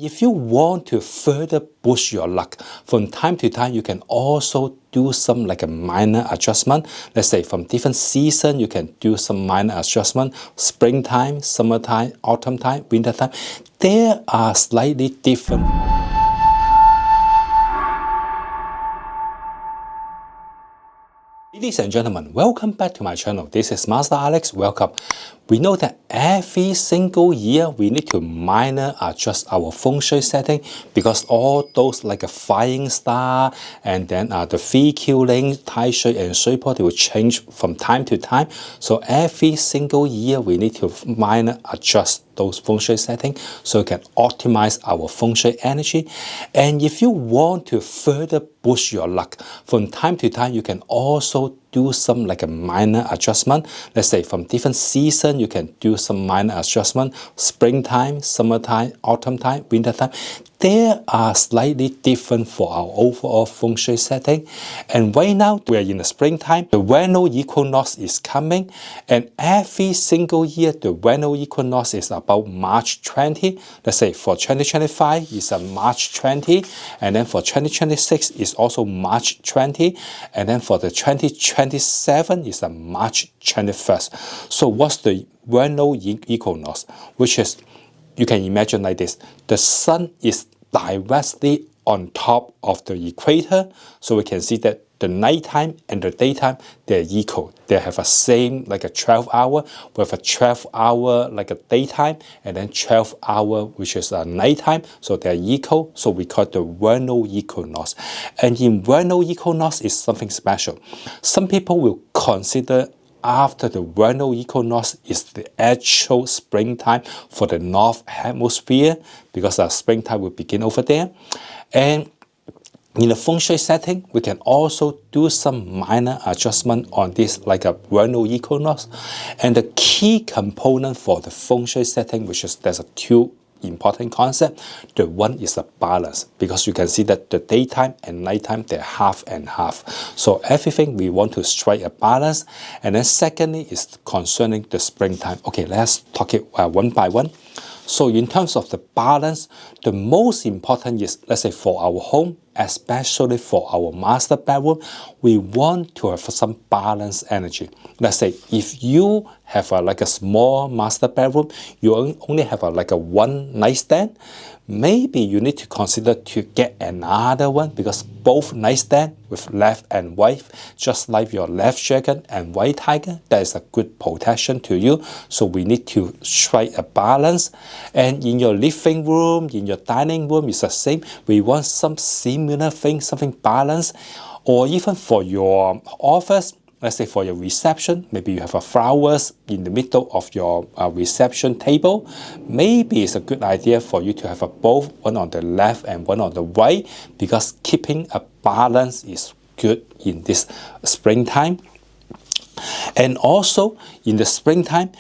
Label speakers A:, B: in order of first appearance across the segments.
A: If you want to further boost your luck, from time to time you can also do some like a minor adjustment. Let's say from different season you can do some minor adjustment. Springtime, summertime, autumn time, winter time. They are slightly different. Ladies and gentlemen, welcome back to my channel. This is Master Alex. Welcome. We know that every single year we need to minor adjust our Feng Shui setting because all those like a flying star and then the fee killing, Tai Shui and Shui Po, they will change from time to time. So every single year we need to minor adjust those Feng Shui settings so we can optimize our Feng Shui energy. And if you want to further boost your luck, from time to time you can also do some like a minor adjustment. Let's say from different season you can do some minor adjustment. Springtime, summertime, autumn time, winter time. They are slightly different for our overall Feng Shui setting. And right now we are in the springtime. The Vernal Equinox is coming, and every single year the Vernal Equinox is about March 20. Let's say for 2025 is a March 20, and then for 2026 is also March 20, and then for the 2027 is a March 21st. So what's the Vernal Equinox? Which is, you can imagine like this: the sun is directly on top of the equator, so we can see that the nighttime and the daytime, they're equal. They have a same like a 12 hour with a 12 hour like a daytime and then 12 hour which is a nighttime, so they're equal. So we call it the Vernal Equinox. And in Vernal Equinox is something special. Some people will consider after the Vernal Equinox is the actual springtime for the North Hemisphere, because our springtime will begin over there. And in the Feng Shui setting, we can also do some minor adjustment on this like a Vernal Equinox. And the key component for the Feng Shui setting, which is there's two important concept. The one is a balance, because you can see that the daytime and nighttime, they're half and half. So everything we want to strike a balance. And then secondly is concerning the springtime. Okay, let's talk it one by one. So in terms of the balance, the most important is, let's say for our home, especially for our master bedroom, we want to have some balanced energy. Let's say if you have like a small master bedroom, you only have like a one nightstand, maybe you need to consider to get another one, because both nightstand with left and right, just like your left dragon and white tiger, that is a good protection to you. So we need to strike a balance. And in your living room, in your dining room, it's the same. We want some similar thing, something balanced. Or even for your office, let's say for your reception, maybe you have a flowers in the middle of your reception table. Maybe it's a good idea for you to have both, one on the left and one on the right, because keeping a balance is good in this springtime. And also in the springtime,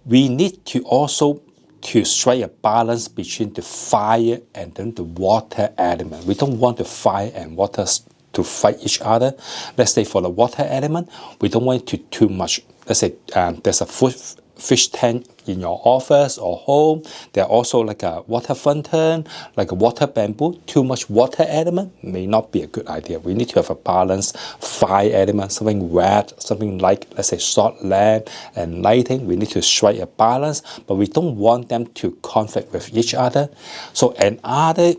A: we need to also to strike a balance between the fire and then the water element. We don't want the fire and water to fight each other. Let's say for the water element, we don't want it to too much. Let's say there's a fish tank in your office or home. There are also like a water fountain, like a water bamboo. Too much water element may not be a good idea. We need to have a balanced fire element, something red, something like, let's say, short lamp and lighting. We need to strike a balance, but we don't want them to conflict with each other. So another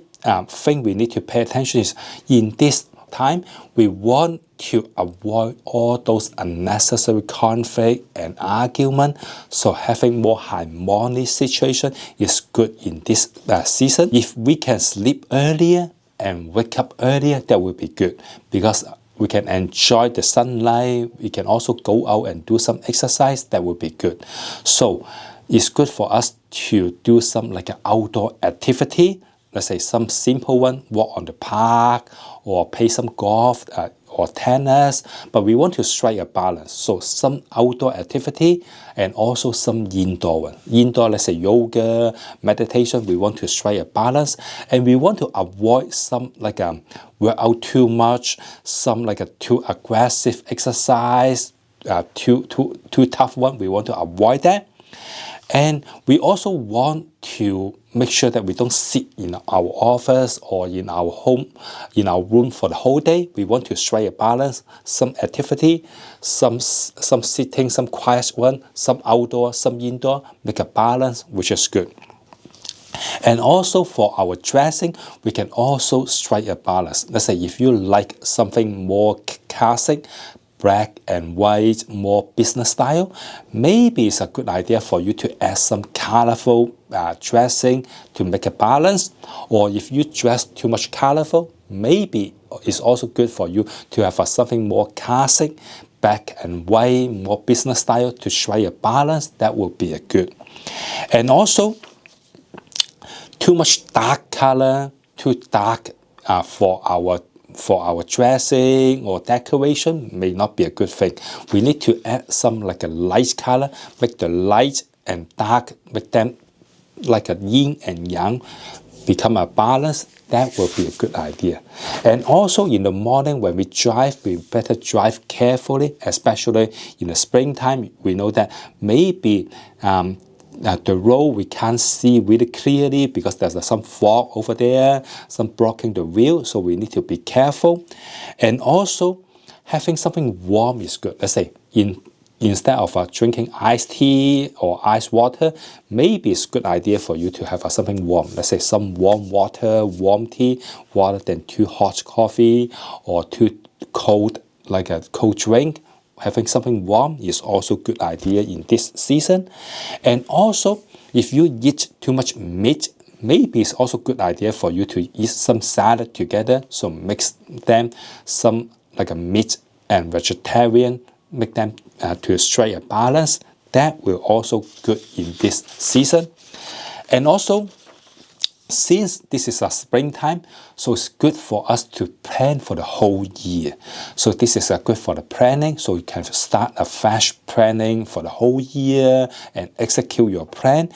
A: thing we need to pay attention is, in this time, we want to avoid all those unnecessary conflict and argument. So having more harmonic situation is good in this season. If we can sleep earlier and wake up earlier, that will be good, because we can enjoy the sunlight. We can also go out and do some exercise. That will be good. So it's good for us to do some like an outdoor activity. Let's say some simple one, walk on the park or play some golf or tennis, but we want to strike a balance. So some outdoor activity and also some indoor one. Indoor, let's say yoga, meditation, we want to strike a balance, and we want to avoid some like work out too much, some like a too aggressive exercise, too tough one. We want to avoid that. And we also want to make sure that we don't sit in our office or in our home, in our room for the whole day. We want to strike a balance, some activity, some sitting, some quiet one, some outdoor, some indoor, make a balance, which is good. And also for our dressing, we can also strike a balance. Let's say if you like something more classic, black and white, more business style, maybe it's a good idea for you to add some colorful dressing to make a balance. Or if you dress too much colorful, maybe it's also good for you to have something more classic, black and white, more business style to strike a balance. That will be a good. And also, too much dark color, too dark for our dressing or decoration may not be a good thing. We need to add some like a light color, make the light and dark, make them like a yin and yang, become a balance. That will be a good idea. And also in the morning when we drive, we better drive carefully, especially in the springtime. We know that maybe the road we can't see really clearly because there's some fog over there, some blocking the view, so we need to be careful. And also, having something warm is good. Let's say instead of drinking iced tea or ice water, maybe it's a good idea for you to have something warm. Let's say some warm water, warm tea, rather than too hot coffee or too cold, like a cold drink. Having something warm is also a good idea in this season. And also, if you eat too much meat, maybe it's also a good idea for you to eat some salad together. So mix them, some like a meat and vegetarian, make them to strike a balance. That will also good in this season. And also, since this is a springtime, so it's good for us to plan for the whole year. So this is good for the planning. So you can start a fresh planning for the whole year and execute your plan.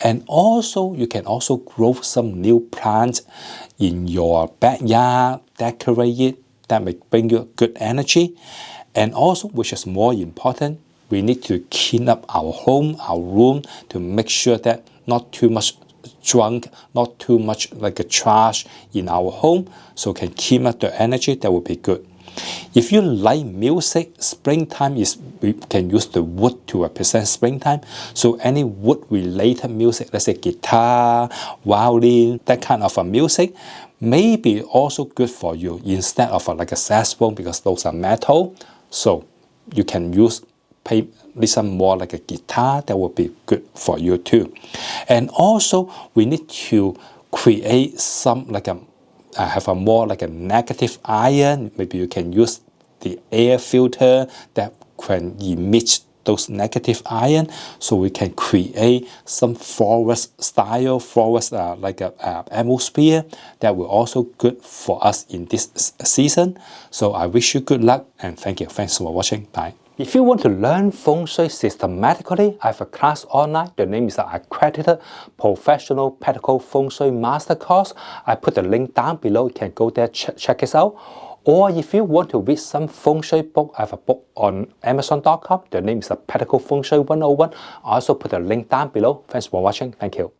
A: And also you can also grow some new plants in your backyard, decorate it. That may bring you good energy. And also, which is more important, we need to clean up our home, our room, to make sure that not too much junk, not too much like a trash in our home, so can keep up the energy. That would be good. If you like music, springtime is, we can use the wood to represent springtime. So any wood related music, let's say guitar, violin, that kind of a music, may be also good for you instead of like a saxophone, because those are metal. So you can listen more like a guitar. That will be good for you too. And also we need to create some like a have a more like a negative ion. Maybe you can use the air filter that can emit those negative ion, so we can create some forest style, like a atmosphere that will also good for us in this season. So I wish you good luck and thank you. Thanks for watching. Bye. If you want to learn Feng Shui systematically, I have a class online. The name is Accredited Professional Practical Feng Shui Master Course. I put the link down below. You can go there, check it out. Or if you want to read some Feng Shui book, I have a book on Amazon.com. The name is Practical Feng Shui 101. I also put the link down below. Thanks for watching. Thank you.